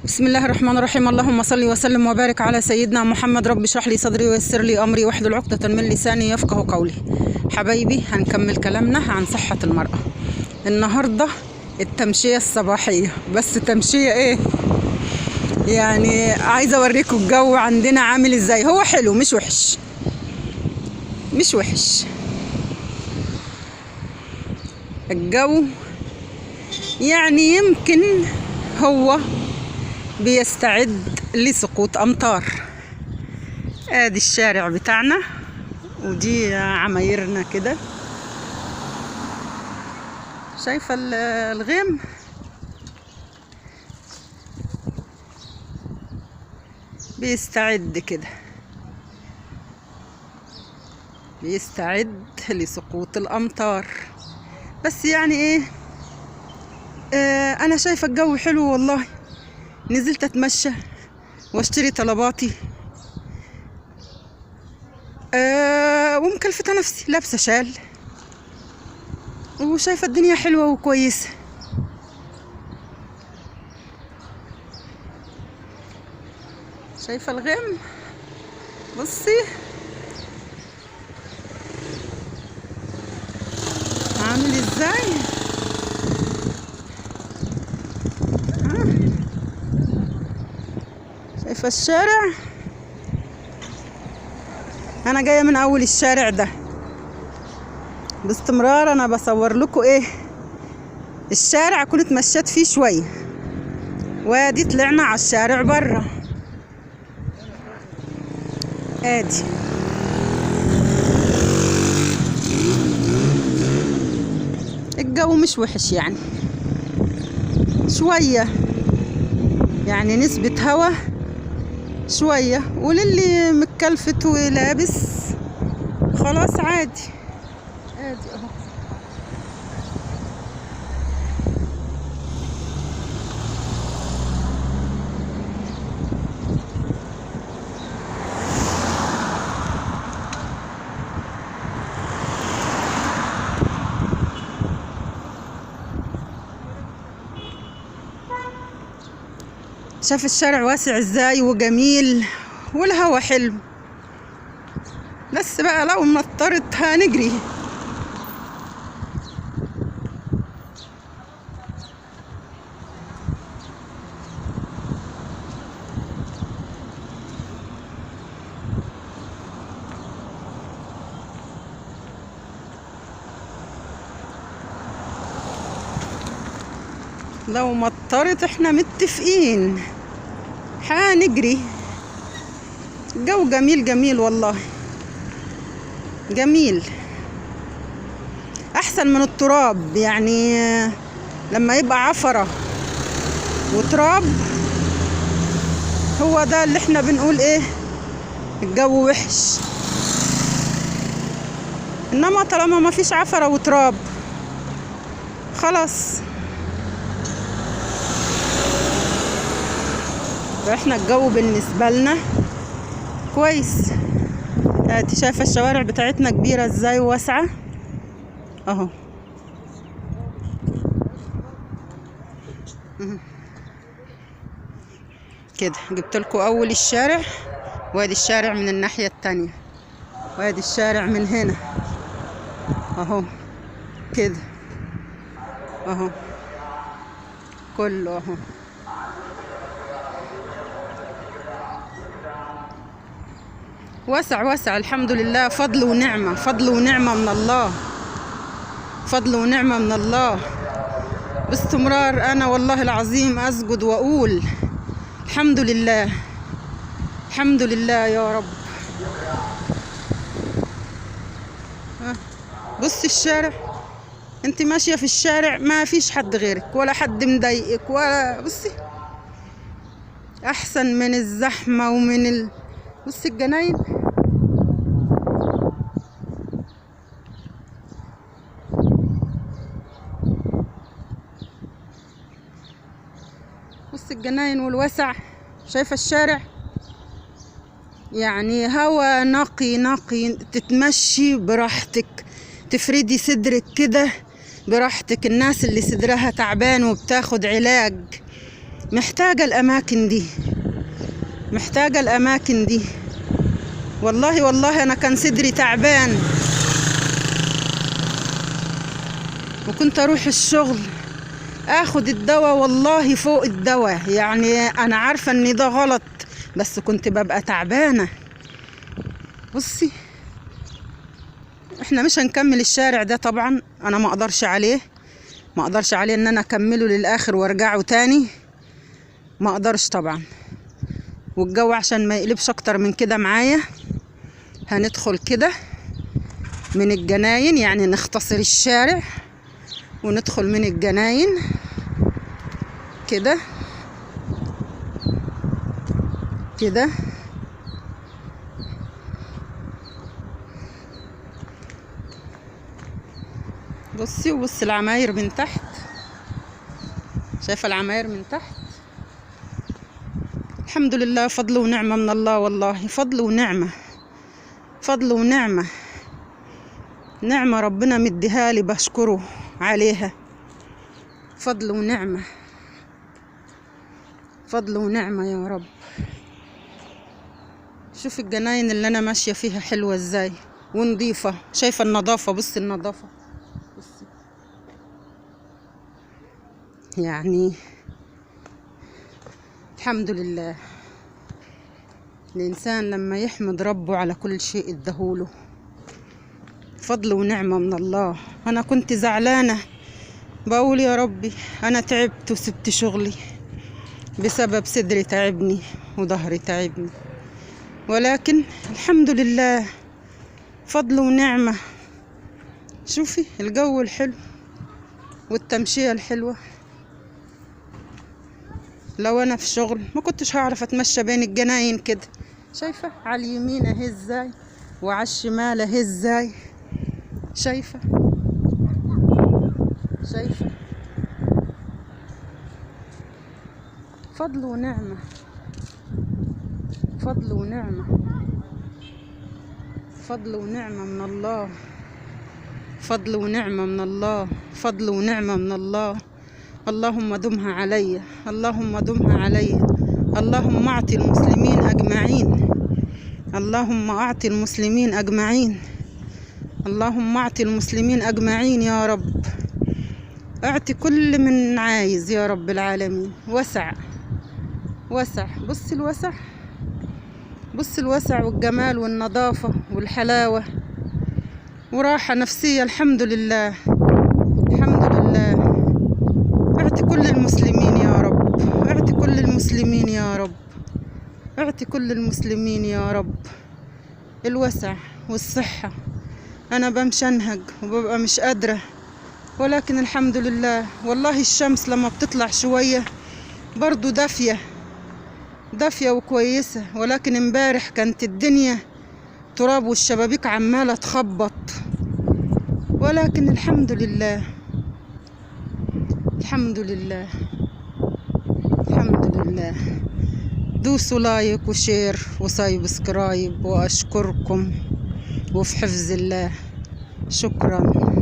بسم الله الرحمن الرحيم. اللهم صل وسلم وبارك على سيدنا محمد. رب اشرح لي صدري ويسر لي امري واحلل عقدة من لساني يفقه قولي. حبايبي، هنكمل كلامنا عن صحة المرأة. النهاردة التمشية الصباحية، بس تمشية ايه يعني، عايزة اوريكم الجو عندنا عامل ازاي. هو حلو، مش وحش مش وحش. الجو يعني يمكن هو بيستعد لسقوط امطار. ادي الشارع بتاعنا ودي عمايرنا كده، شايفه الغيم. بيستعد كده، بيستعد لسقوط الامطار. بس يعني ايه، انا شايفه الجو حلو والله. نزلت اتمشى واشتري طلباتي، ومكلفة نفسي، لابسه شال وشايفه الدنيا حلوه وكويسه. شايفه الغيم، بصي عامل ازاي. شايفه الشارع، انا جايه من اول الشارع ده باستمرار. انا بصور لكم ايه الشارع، كنت اتمشيت فيه شويه وادي طلعنا على الشارع بره. ادي الجو مش وحش يعني، شويه يعني نسبة هوا شوية، وللي متكلفت ولابس خلاص عادي. ادي اهو شاف الشارع واسع ازاي وجميل والهوا حلو. بس بقى لو مطرت هنجري. لو مطرت احنا متفقين هنجري. الجو جميل جميل والله، جميل احسن من التراب. يعني لما يبقى عفرة وتراب هو ده اللي احنا بنقول ايه الجو وحش. انما طالما ما فيش عفرة وتراب خلاص احنا الجو بالنسبة لنا كويس. ادي شايفة الشوارع بتاعتنا كبيرة ازاي وواسعة اهو. كده جبت لكم اول الشارع، وادي الشارع من الناحية التانية، وادي الشارع من هنا اهو كده اهو، كله اهو. واسع واسع الحمد لله، فضل ونعمة، فضل ونعمة من الله، فضل ونعمة من الله. باستمرار انا والله العظيم اسجد واقول الحمد لله، الحمد لله يا رب. بصي الشارع، انت ماشية في الشارع ما فيش حد غيرك ولا حد مضايقك ولا، بصي احسن من الزحمة ومن بصي الجناين، بصي الجناين والوسع. شايفة الشارع يعني هوا نقي نقي، تتمشي براحتك، تفردي صدرك كده براحتك. الناس اللي صدرها تعبان وبتاخد علاج محتاجة الأماكن دي، محتاجة الأماكن دي. والله أنا كان صدري تعبان وكنت أروح الشغل أخد الدواء، والله فوق الدواء، يعني أنا عارفة إن ده غلط بس كنت ببقى تعبانة. بصي احنا مش هنكمل الشارع ده طبعا، أنا ما أقدرش عليه إن أنا أكمله للآخر وأرجعه تاني، ما أقدرش طبعا. والجو عشان ما يقلبش أكتر من كده معايا هندخل كده من الجناين، يعني نختصر الشارع وندخل من الجناين كده كده. بصي وبص العماير من تحت، شايفة العماير من تحت. الحمد لله، فضل ونعمة من الله، والله فضل ونعمة، فضل ونعمة، نعمة ربنا مديها لي بشكره عليها، فضل ونعمة، فضل ونعمة يا رب. شوف الجناين اللي انا ماشية فيها حلوة ازاي ونضيفة، شايفة النظافة، بصي النظافة، بصي يعني الحمد لله. الإنسان لما يحمد ربه على كل شيء ادهوله، فضل ونعمة من الله. أنا كنت زعلانة بقول يا ربي أنا تعبت وسبت شغلي بسبب صدري تعبني وظهري تعبني، ولكن الحمد لله فضل ونعمة. شوفي الجو الحلو والتمشية الحلوة. لو أنا في شغل ما كنتش هعرف أتمشى بين الجناين كده، شايفة على اليمين اهي ازاي وعلى الشمال اهي ازاي، شايفة فضل ونعمة، فضل ونعمة، فضل ونعمة من الله، فضل ونعمة من الله، فضل ونعمة من الله. اللهم دمها علي، اللهم دمها علي. اللهم اعطي المسلمين أجمعين، اللهم اعطي المسلمين أجمعين، اللهم اعطي المسلمين أجمعين يا رب. اعطي كل من عايز يا رب العالمين. وسع وسع، بص الوسع، بص الوسع والجمال والنظافة والحلاوة وراحة نفسية. الحمد لله، الحمد لله. اعطي كل المسلمين يا رب، اعطي كل المسلمين يا رب، اعطي كل المسلمين يا رب الوسع والصحة. انا بمشي انهج وببقى مش قادرة، ولكن الحمد لله. والله الشمس لما بتطلع شوية برضو دافية وكويسة، ولكن امبارح كانت الدنيا تراب والشبابيك عمالة تخبط، ولكن الحمد لله، الحمد لله، الحمد لله. دوسوا لايك وشير وسايبسكرايب، واشكركم وفي حفظ الله. شكرا.